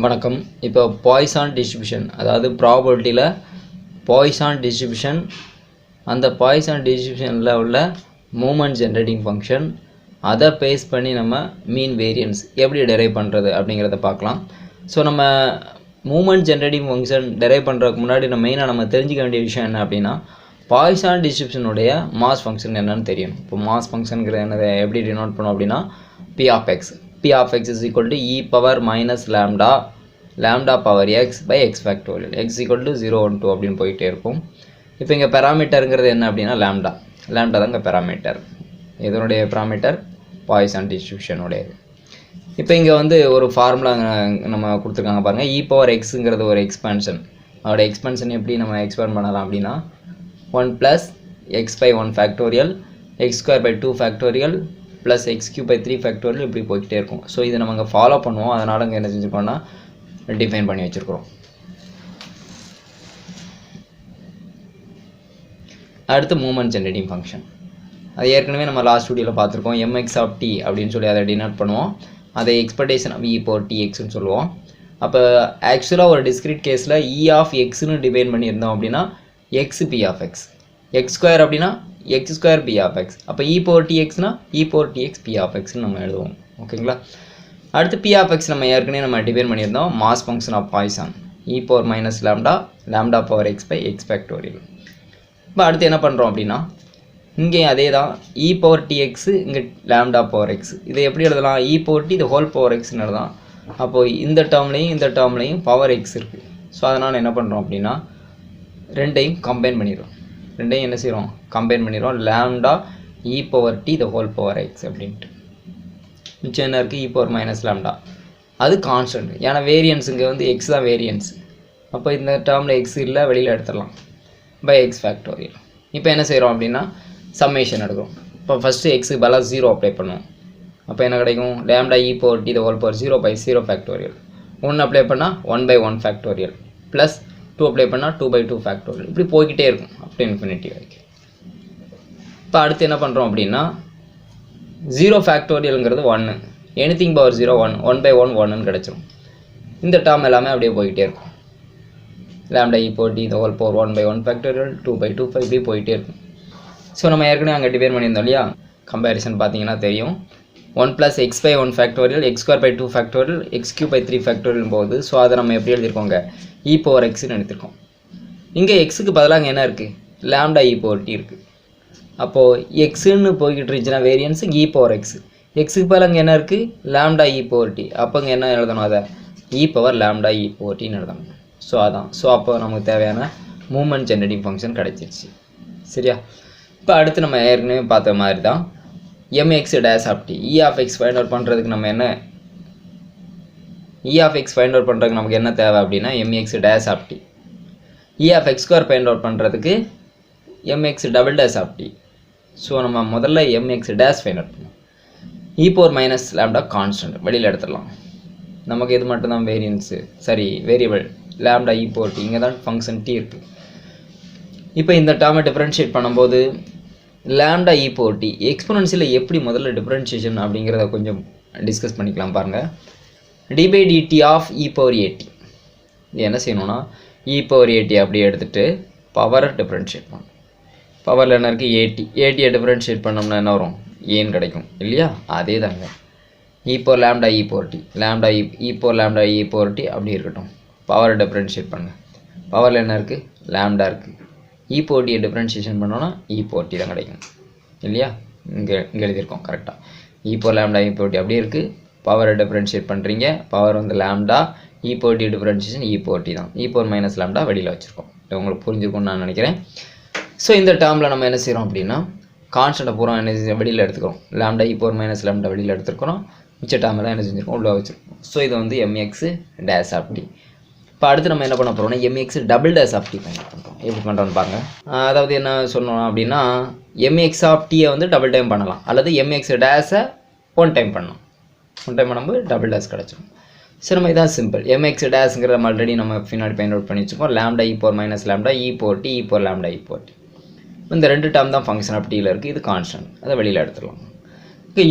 வணக்கம். இப்போ Poisson distribution, அதாவது ப்ராபபிலிட்டியில் பாய்சான் டிஸ்ட்ரிபியூஷன், அந்த பாய்சான் டிஸ்ட்ரிபியூஷனில் உள்ள மூமெண்ட் ஜென்ரேட்டிங் ஃபங்க்ஷன், அதை பேஸ் பண்ணி நம்ம மீன் வேரியன்ஸ் எப்படி டெரைவ் பண்ணுறது அப்படிங்கிறத பார்க்கலாம். ஸோ நம்ம மூமெண்ட் ஜென்ரேட்டிங் ஃபங்க்ஷன் டெரைவ் பண்ணுறதுக்கு முன்னாடி நம்ம தெரிஞ்சிக்க வேண்டிய விஷயம் என்ன அப்படின்னா, பாய்சான் டிஸ்ட்ரிபியூஷனுடைய மாஸ் ஃபங்க்ஷன் என்னன்னு தெரியணும். இப்போ மாஸ் ஃபங்க்ஷனுங்கிறது என்னதை எப்படி டினோட் பண்ணோம் அப்படின்னா, P of x is equal to e power minus lambda power x by x factorial, x equal to 0 1 2 அப்படின்னு போயிட்டே இருக்கும். இப்போ இங்கே பெராமீட்டருங்கிறது என்ன அப்படின்னா லாம்டா தான் இங்கே பெராமீட்டர். இதனுடைய பெராமீட்டர் பாய்சான் டிஸ்ட்ரிபியூஷனுடையது. இப்போ இங்கே வந்து ஒரு ஃபார்முலா நம்ம கொடுத்துருக்காங்க பாருங்கள். e power xங்கிறது ஒரு எக்ஸ்பான்ஷன். அதோட எக்ஸ்பான்ஷன் எப்படி நம்ம எக்ஸ்பேண்ட் பண்ணலாம் அப்படின்னா 1 plus x by 1 factorial, x square by 2 factorial plus x cube by 3 factorial இப்படி போய்கிட்டே இருக்கும். ஸோ இதை நம்ம இங்கே ஃபாலோ பண்ணுவோம். அதனால் இங்கே என்ன செஞ்சுருக்கோம்னா டிஃபைன் பண்ணி வச்சுருக்கிறோம். அடுத்து மூமெண்ட் ஜென்ரேட்டிங் ஃபங்க்ஷன், அது ஏற்கனவே நம்ம லாஸ்ட் வீடியோவில் பார்த்துருக்கோம். mx of t அப்படின்னு சொல்லி அதை டினோட் பண்ணுவோம். அதை எக்ஸ்பெக்டேஷன் ஆஃப் e power txன்னு சொல்லுவோம். அப்போ ஆக்சுவலாக ஒரு டிஸ்கிரிட் கேஸில் e of xன்னு டிஃபைன் பண்ணியிருந்தோம் அப்படின்னா x p of x, x square அப்படின்னா x square p of x. அப்போ e power txனா e power tx p of xன்னு நம்ம எழுதுவோம். ஓகேங்களா? அடுத்து p of x நம்ம ஏற்கனவே நம்ம டிஃபைன் பண்ணியிருந்தோம். Mass function of Poisson e power minus lambda power x by x factorial. இப்போ அடுத்து என்ன பண்ணுறோம் அப்படின்னா, இங்கே அதே தான் e power tx, இங்கே lambda power x. இதை எப்படி எழுதலாம்? e power t the whole power xன்னு எழுதலாம். அப்போது இந்த டேர்ம்லையும் பவர் x இருக்குது. ஸோ அதனால் என்ன பண்ணுறோம் அப்படின்னா ரெண்டையும் கம்பைன் பண்ணிடுறோம். ரெண்டையும் என்ன செய்கிறோம்? கம்பைன் பண்ணிடுறோம். Lambda e power t the whole power x அப்படின்ட்டு. மிச்சம் என்ன இருக்குது? e power minus lambda. அது கான்ஸ்டன்ட். ஏன்னா வேரியன்ஸ் இங்கே வந்து x தான் வேரியன்ஸ். அப்போ இந்த டேர்மில் x இல்லை, வெளியில் எடுத்துடலாம். By x factorial. இப்போ என்ன செய்கிறோம் அப்படின்னா சம்மேஷன் எடுக்கிறோம். இப்போ ஃபஸ்ட்டு எக்ஸுக்கு பதிலாக 0 அப்ளை பண்ணுவோம். அப்போ என்ன கிடைக்கும்? Lambda e power t the whole power 0 by 0 factorial. 1 apply பண்ணால் 1 by 1 ஃபேக்டோரியல் ப்ளஸ் 2 அப்ளை பண்ணால் 2 by 2 ஃபேக்டோரியல். இப்படி போய்கிட்டே இருக்கும் அப் டு இன்ஃபினிட்டி வரைக்கும். இப்போ அடுத்து என்ன பண்ணுறோம் அப்படின்னா 0 ஃபேக்டோரியலுங்கிறது 1, எனிதிங் பவர் 0 1, 1 by 1 1ன்னு கிடச்சிரும். இந்த டேர்ம் எல்லாமே அப்படியே போய்கிட்டே இருக்கும். Lambda e power t the whole power 1 by 1 factorial 2 by 2 இப்படி போய்கிட்டே இருக்கும். ஸோ நம்ம ஏற்கனவே அங்கே டிஃபைன் பண்ணியிருந்தோம் இல்லையா? கம்பேரிசன் பார்த்தீங்கன்னா தெரியும். 1 plus x by 1 factorial, x square by 2 factorial, x cube by 3 factorial போகுது. ஸோ அதை நம்ம எப்படி எழுதியிருக்கோங்க? e power xன்னு எடுத்திருக்கோம். இங்கே எக்ஸுக்கு பதிலாக அங்கே என்ன இருக்குது? லாம்டா e power t இருக்குது. அப்போது எக்ஸுன்னு போய்கிட்டு இருந்துச்சுன்னா வேரியன்ஸு e power x, எக்ஸுக்கு பதிலாக அங்கே என்ன இருக்குது? Lambda e power t. அப்போ இங்கே என்ன எழுதணும்? அதை e power lambda e power tன்னு எழுதணும். ஸோ அதான். ஸோ அப்போ நமக்கு தேவையான மூமெண்ட் ஜென்ரேட்டிங் ஃபங்க்ஷன் கிடச்சிருச்சு. சரியா? இப்போ அடுத்து நம்ம ஏற்கனவே பார்த்த மாதிரி தான் mx dash of t, e of x find out பண்ணுறதுக்கு நம்ம என்ன e of x find out பண்ணுறதுக்கு நமக்கு என்ன தேவை அப்படின்னா mx dash of t. e of x square find out பண்ணுறதுக்கு mx double dash of t. So நம்ம முதல்ல mx dash ஃபைண்ட் அவுட் பண்ணுவோம். e power minus lambda constant வெளியில் எடுத்துடலாம். நமக்கு இது மட்டும்தான் வேரியன்ஸு, சரி variable lambda e power t. இங்கே தான் ஃபங்க்ஷன் t இருக்குது. இப்போ இந்த டேர்மை டிஃப்ரென்ஷியேட் பண்ணும்போது lambda e power t exponential எப்படி முதல்ல டிஃப்ரென்ஷியேஷன் அப்படிங்கிறத கொஞ்சம் டிஸ்கஸ் பண்ணிக்கலாம் பாருங்கள். d by dt of e power at. இது என்ன செய்யணும்னா e power at அப்படியே எடுத்துகிட்டு பவரை டிஃப்ரென்ஷியேட் பண்ணணும். பவரில் என்ன இருக்குது? atயை டிஃப்ரென்ஷியேட் பண்ணோம்னா என்ன வரும்? ஏன்னு கிடைக்கும் இல்லையா? அதே தாங்க e power lambda e power t, lambda e power lambda e power t அப்படி இருக்கட்டும். பவரை டிஃப்ரென்ஷியேட் பண்ணுங்கள். பவரில் என்ன இருக்குது? லாம்டா இருக்குது. e power t டிஃப்ரென்ஷியேஷன் பண்ணோன்னா e power t தான் கிடைக்கும் இல்லையா? இங்கே எழுதியிருக்கோம் கரெக்டாக. e power lambda e power t அப்படியே இருக்குது. பவரை டிஃப்ரென்ஷியேட் பண்ணுறீங்க. பவர் வந்து lambda, e power t differentiation e power t தான். e power minus lambda வெளியில் வச்சுருக்கோம். உங்களுக்கு புரிஞ்சிருக்கும்னு நான் நினைக்கிறேன். ஸோ இந்த டேர்மில் நம்ம என்ன செய்கிறோம் அப்படின்னா கான்ஸ்டன்ட்டை பூரா என்ன வெளியில் எடுத்துக்கிறோம். Lambda e power minus lambda வெளியில் எடுத்துருக்கிறோம். மிச்ச டேர்மெல்லாம் என்ன செஞ்சுருக்கோம்? உள்ளே வச்சுருக்கோம். ஸோ இது வந்து mx dash of t. இப்போ அடுத்து நம்ம என்ன பண்ண போகிறோம்னா mx double dash of t find பண்ணுறோம். எப்படி பண்ணுறோன்னு பாருங்கள். அதாவது என்ன சொன்னோம் அப்படின்னா mx of t வந்து டபுள் டைம் பண்ணலாம், அல்லது mx டேஷை 1 டைம் பண்ணலாம். 1 டைம் பண்ணும்போது டபுள் டேஷ் கிடச்சிடும். சரி, நம்ம இதான் சிம்பிள். mx டேஷ்ங்கிற நம்ம ஆல்ரெடி நம்ம பின்னாடி ஃபைண்ட் அவுட் பண்ணி வச்சுக்கோம். Lambda e power minus lambda e power t, e power lambda e power t. இந்த ரெண்டு டேர்ம் தான் ஃபங்க்ஷன் ஆஃப் டீயில் இருக்குது. இது கான்ஸ்டன்ட், அதை வெளியில் எடுத்துடலாம்.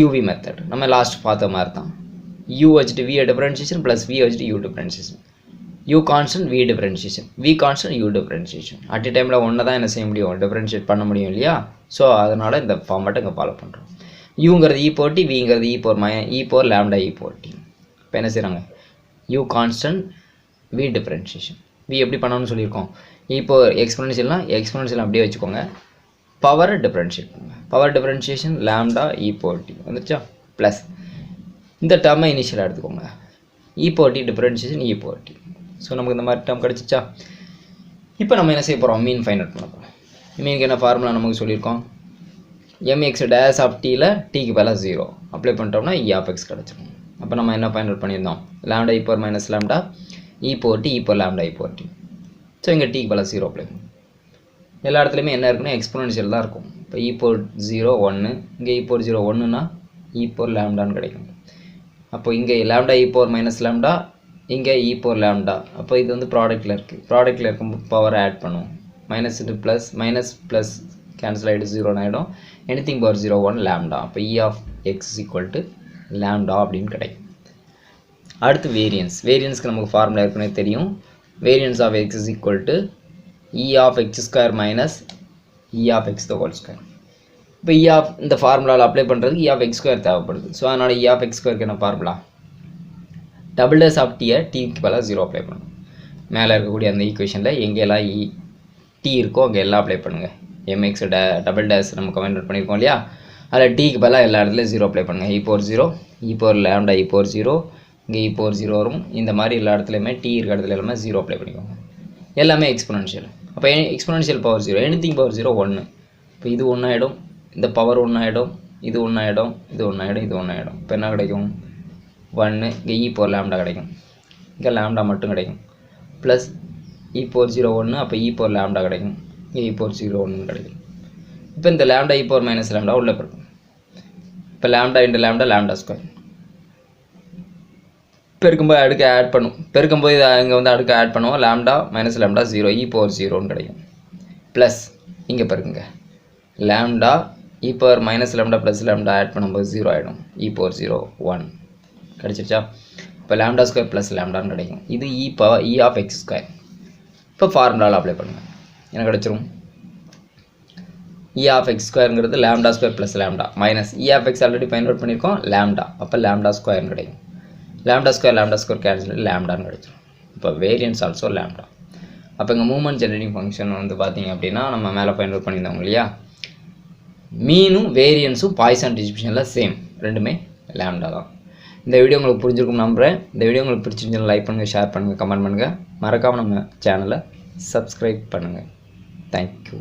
யூவி மெத்தட் நம்ம லாஸ்ட் பார்த்த மாதிரி தான். u வச்சுட்டு v differentiation plus v வச்சுட்டு u differentiation, u constant v differentiation, v constant u differentiation. at a timeல ஒண்ணு தான் என்ன செய்ய முடியும், differentiate பண்ண முடியும் இல்லையா? ஸோ அதனால இந்த ஃபார்மேட்டை இங்கே ஃபாலோ பண்ணுறோம். uங்கிறது e power t, vங்கிறது e power lambda e power t. இப்போ என்ன செய்கிறாங்க, u constant v differentiation, v எப்படி பண்ணணும்னு சொல்லியிருக்கோம், இப்போ எக்ஸ்பொனென்ஷியல்னா எக்ஸ்பொனென்ஷியல் அப்படியே வச்சுக்கோங்க, பவர் டிஃபரன்ஷியேட் பண்ணுங்க, power differentiation lambda e power t வந்துச்சா, ப்ளஸ் இந்த டேர்மை இனிஷியலாக எடுத்துக்கோங்க, e power t differentiation e power t. So நமக்கு இந்த மாதிரி டேர்ம் கிடச்சிச்சா. இப்போ நம்ம என்ன செய்ய போகிறோம், மீன் ஃபைண்ட் அவுட் பண்ண போகிறோம். மீனுக்கு என்ன ஃபார்முலா நமக்கு சொல்லியிருக்கோம், mx dash of tல tக்கு பதிலாக 0 அப்ளை பண்ணிட்டோம்னா e of x கிடச்சிடும். அப்போ நம்ம என்ன ஃபைண்ட் அவுட் பண்ணியிருந்தோம், lambda e power minus lambda e power t e power lambda e power t. So இங்கே tக்கு பதிலாக 0 அப்ளை பண்ணும். எல்லா இடத்துலையுமே என்ன இருக்குன்னா எக்ஸ்பொனென்ஷியல் தான் இருக்கும். இப்போ e power 0 1, இங்கே e power 0 1னா e power lambdaன்னு கிடைக்கும். அப்போ இங்கே lambda e power minus lambda, இங்கே e power lambda. அப்போ இது வந்து ப்ராடக்ட்டில் இருக்குது, ப்ராடக்ட்டில் இருக்கும்போது பவர் ஆட் பண்ணுவோம், minus into plus, minus plus cancel ஆகிட்டு 0 ஆகிடும், எனிதிங் பவர் 0 1 lambda. அப்போ e of x is equal to lambda அப்படின்னு கிடைக்கும். அடுத்து வேரியன்ஸ், வேரியன்ஸ்க்கு நமக்கு ஃபார்முலா ஏற்கனவே தெரியும், variance of x is equal to e of x square minus e of x the whole square. இப்போ e of இந்த ஃபார்முலாவில் அப்ளை பண்ணுறதுக்கு e of x square தேவைப்படுது. ஸோ அதனால் e of x squareக்கு என்ன ஃபார்முலா, டபுள் டேஸ் ஆஃப் டீயை டீக்கு பதிலாக 0 அப்ளை பண்ணணும். மேலே இருக்கக்கூடிய அந்த ஈக்குவேஷனில் எங்கெல்லாம் t இருக்கோ அங்கே எல்லாம் அப்ளை பண்ணுங்கள். mx டபுள் டேஸ் நம்ம கமெண்ட் பண்ணியிருக்கோம் இல்லையா, அதில் டீக்கு பதிலாக எல்லா இடத்துலையும் 0 அப்ளை பண்ணுங்கள். e power 0, e power lambda e power 0, இங்கே e power 0 வரும். இந்த மாதிரி எல்லா இடத்துலையுமே t இருக்க இடத்துல எல்லாமே 0 அப்ளை பண்ணிக்கோங்க. எல்லாமே எக்ஸ்பொனென்ஷியல். அப்போ எக்ஸ்பொனென்ஷியல் பவர் 0, எனிதிங் பவர் 0 1. இப்போ இது 1 ஆகிடும், இந்த பவர் 1 ஆகிடும், இது 1 ஆகிடும், இது 1 ஆகிடும், இது 1 ஆகிடும். இப்போ என்ன கிடைக்கும், 1, இங்கே e power lambda கிடைக்கும், இங்கே lambda மட்டும் கிடைக்கும், ப்ளஸ் e power 0 1, அப்போ e power lambda கிடைக்கும், இங்கே e power 0 1 கிடைக்கும். இப்போ இந்த lambda e power minus lambda உள்ளே இருக்கும். இப்போ lambda into lambda lambda square பெருக்கும்போது அடுக்கு ஆட் பண்ணும், பெருக்கும்போது இதை இங்கே வந்து அடுக்கு ஆட் பண்ணுவோம், lambda minus lambda 0 e power 0ன்னு கிடைக்கும், ப்ளஸ் இங்கே பெருக்குங்க lambda e power minus lambda plus lambda add பண்ணும்போது 0 ஆகிடும், e power 0 1 கிடச்சிருச்சா. இப்போ லாம்டா ஸ்கொயர் ப்ளஸ் லாம்டான்னு கிடைக்கும், இது e of x ஸ்கொயர். இப்போ ஃபார்முலாவில் அப்ளை பண்ணுங்கள், என்ன கிடச்சிரும், e of x ஸ்கொயருங்கிறது lambda square plus lambda minus e of x already find out பண்ணியிருக்கோம் லாம்டா, அப்போ லாம்டா ஸ்கொயர்னு கிடைக்கும், லாம்டா ஸ்கொயர் கேன்சல் லாம்டான்னு கிடைச்சிடும். இப்போ வேரியன்ஸ் ஆல்சோ லாம்டா. அப்போ இங்கே மூவ்மெண்ட் ஜெனரேட்டிங் ஃபங்க்ஷன் வந்து பார்த்தீங்க அப்படின்னா நம்ம மேலே ஃபைண்ட் அவுட் பண்ணியிருந்தோம் இல்லையா, மீனும் வேரியன்ஸும் பாய்சான் டிஸ்ட்ரிபியூஷனில் சேம், ரெண்டுமே லாம்டா தான். இந்த வீடியோ உங்களுக்கு புரிஞ்சிருக்கும் நம்புகிறேன். இந்த வீடியோ உங்களுக்கு பிடிச்சிருந்துச்சுன்னா லைக் பண்ணுங்கள், ஷேர் பண்ணுங்கள், கமெண்ட் பண்ணுங்கள், மறக்காமல் நம்ம சேனலை சப்ஸ்கிரைப் பண்ணுங்கள். தேங்க்யூ.